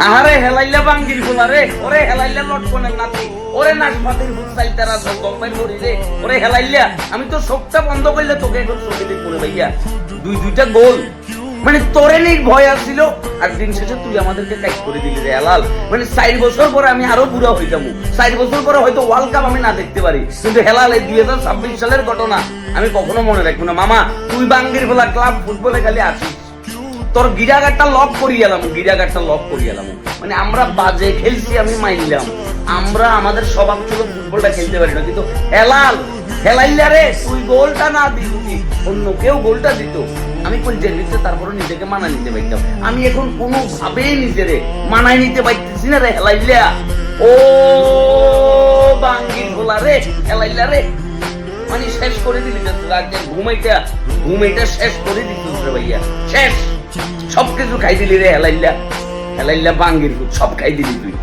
আহারে হেলাইলা বাঙ্গির গোলা রে, ওরে হেলাইলা লটকনের নাতি, ওরে নাশপাতির ফুটসাইল তারা সব গম্বাই মরি রে, ওরে হেলাইলা আমি তো সবটা বন্ধ করলে তোকে এখন চোখে দেখ করে ভাইয়া দুইটা গোল মানে তোরে নেই ভয় আসছিল আর দিন শেষে তুই আমাদেরকে কাজ করে দিলি রে হেলাল। মানে 4 বছর পরে আমি আরো বুড়া হয়ে যাবো, 4 বছর পরে হয়তো ওয়ার্ল্ড কাপ আমি না দেখতে পারি, কিন্তু হেলাল এই 2026 সালের ঘটনা আমি কখনো মনে রাখবো না। মামা তুই বাঙ্গির গোলা ক্লাব ফুটবলে খালি আছিস, তোর গিরাগারটা লক করি এলাম, গিরাগারটা লক করি এলাম। মানে আমরা বাজে খেলছি আমি মাইলাম, আমরা আমাদের স্বভাব ছিল ফুটবলটা খেলতে পারি না, কিন্তু হেলাল হেলাইলা রে তুই গোলটা না দিতি অন্য কেউ গোলটা দিত আমি কোন যে নিতে তারপরে নিজেকে মানায় নিতে পারতাম। আমি এখন কোনো ভাবেই নিজেরে মানায় নিতে পারতেছি না রে হেলাইলা। ও বাঙ্গির গোলা রে হেলাইলা রে, মানে শেষ করে দিলি রাজ্যের ঘুমাইটা শেষ করে দিতিস রে ভাইয়া, শেষ সবকিছু খাই দিলি রে হেলাইলা, হেলাইলা বাঙ্গির সব খাই দিলি তুই।